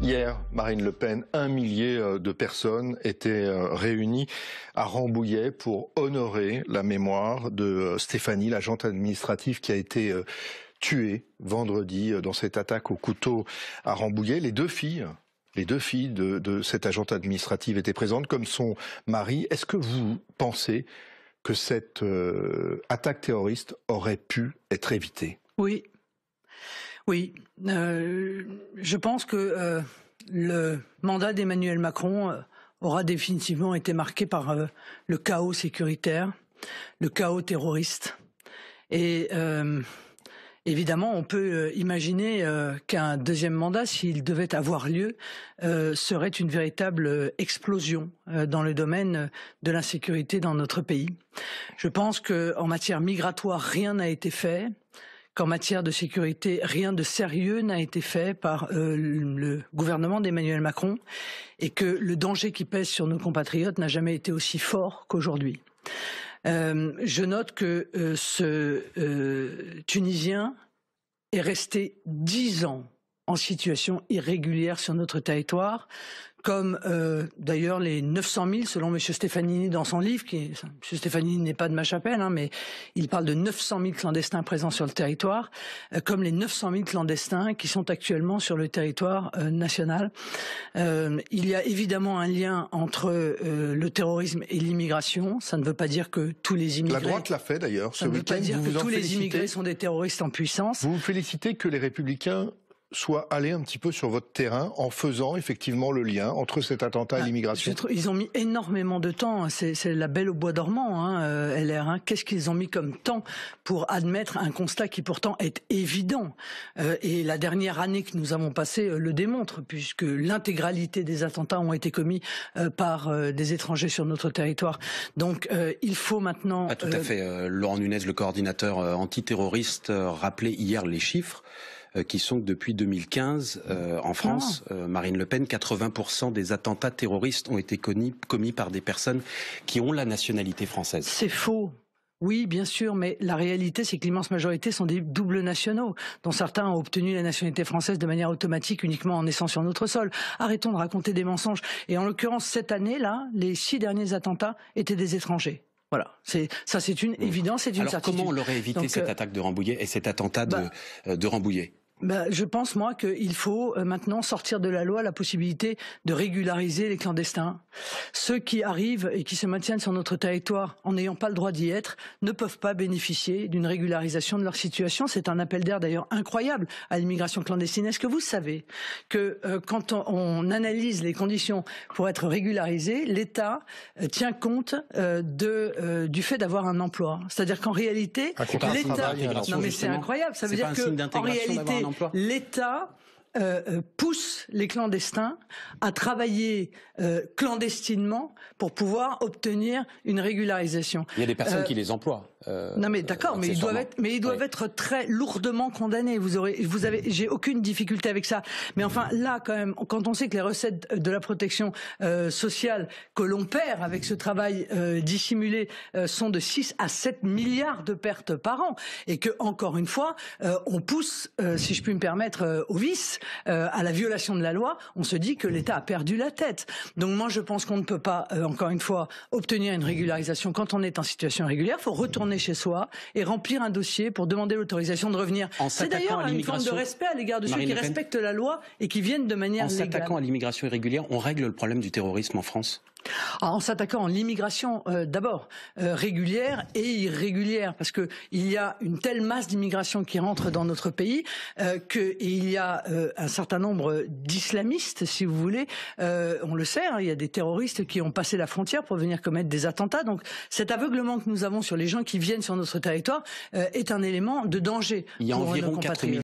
Hier, Marine Le Pen, 1 millier de personnes étaient réunies à Rambouillet pour honorer la mémoire de Stéphanie, l'agente administrative qui a été tuée vendredi dans cette attaque au couteau à Rambouillet. Les deux filles de cette agente administrative étaient présentes, comme son mari. Est-ce que vous pensez que cette attaque terroriste aurait pu être évitée? Oui. Oui, je pense que le mandat d'Emmanuel Macron aura définitivement été marqué par le chaos sécuritaire, le chaos terroriste. Et évidemment, on peut imaginer qu'un deuxième mandat, s'il devait avoir lieu, serait une véritable explosion dans le domaine de l'insécurité dans notre pays. Je pense qu'en matière migratoire, rien n'a été fait. Qu'en matière de sécurité, rien de sérieux n'a été fait par le gouvernement d'Emmanuel Macron et que le danger qui pèse sur nos compatriotes n'a jamais été aussi fort qu'aujourd'hui. Je note que ce Tunisien est resté 10 ans en situation irrégulière sur notre territoire, comme d'ailleurs les 900 000 selon M. Stefanini dans son livre, M. Stefanini n'est pas de ma chapelle, hein, mais il parle de 900 000 clandestins présents sur le territoire, comme les 900 000 clandestins qui sont actuellement sur le territoire national. Il y a évidemment un lien entre le terrorisme et l'immigration. Ça ne veut pas dire que tous les immigrés... La droite l'a fait d'ailleurs ce week-end. Ça ne veut pas dire que tous les immigrés sont des terroristes en puissance. Vous vous félicitez que les Républicains soit allé un petit peu sur votre terrain en faisant effectivement le lien entre cet attentat et l'immigration? Ils ont mis énormément de temps, c'est la belle au bois dormant, hein, LR. Hein. Qu'est-ce qu'ils ont mis comme temps pour admettre un constat qui pourtant est évident et la dernière année que nous avons passée le démontre, puisque l'intégralité des attentats ont été commis par des étrangers sur notre territoire. Donc il faut maintenant... Tout à fait. Laurent Nunez, le coordinateur antiterroriste, rappelait hier les chiffres qui sont que depuis 2015, en France, Marine Le Pen, 80% des attentats terroristes ont été commis par des personnes qui ont la nationalité française. C'est faux. Oui, bien sûr, mais la réalité, c'est que l'immense majorité sont des doubles nationaux, dont certains ont obtenu la nationalité française de manière automatique uniquement en naissant sur notre sol. Arrêtons de raconter des mensonges. Et en l'occurrence, cette année-là, les 6 derniers attentats étaient des étrangers. Voilà, ça c'est une évidence, c'est une certitude. Alors comment on l'aurait évité cette attaque de Rambouillet et cet attentat de Rambouillet? Je pense, moi, qu'il faut maintenant sortir de la loi la possibilité de régulariser les clandestins. Ceux qui arrivent et qui se maintiennent sur notre territoire en n'ayant pas le droit d'y être ne peuvent pas bénéficier d'une régularisation de leur situation. C'est un appel d'air d'ailleurs incroyable à l'immigration clandestine. Est-ce que vous savez que quand on analyse les conditions pour être régularisé, l'État tient compte du fait d'avoir un emploi? C'est-à-dire qu'en réalité, l'État... Non mais c'est incroyable, ça veut dire qu'en réalité... l'État pousse les clandestins à travailler clandestinement pour pouvoir obtenir une régularisation. Il y a des personnes qui les emploient. Non mais d'accord, mais ils doivent être très lourdement condamnés. J'ai aucune difficulté avec ça. Mais enfin là quand même, quand on sait que les recettes de la protection sociale que l'on perd avec ce travail dissimulé sont de 6 à 7 milliards de pertes par an, et que encore une fois on pousse, si je puis me permettre, au vice, à la violation de la loi, on se dit que l'État a perdu la tête. Donc moi je pense qu'on ne peut pas, encore une fois, obtenir une régularisation quand on est en situation irrégulière. Il faut retourner chez soi et remplir un dossier pour demander l'autorisation de revenir. C'est d'ailleurs une forme de respect à l'égard de ceux qui respectent la loi et qui viennent de manière légale. En s'attaquant à l'immigration irrégulière, on règle le problème du terrorisme en France? En s'attaquant à l'immigration d'abord régulière et irrégulière, parce que il y a une telle masse d'immigration qui rentre dans notre pays il y a un certain nombre d'islamistes, si vous voulez, on le sait, hein, il y a des terroristes qui ont passé la frontière pour venir commettre des attentats. Donc cet aveuglement que nous avons sur les gens qui viennent sur notre territoire est un élément de danger pour nos compatriotes.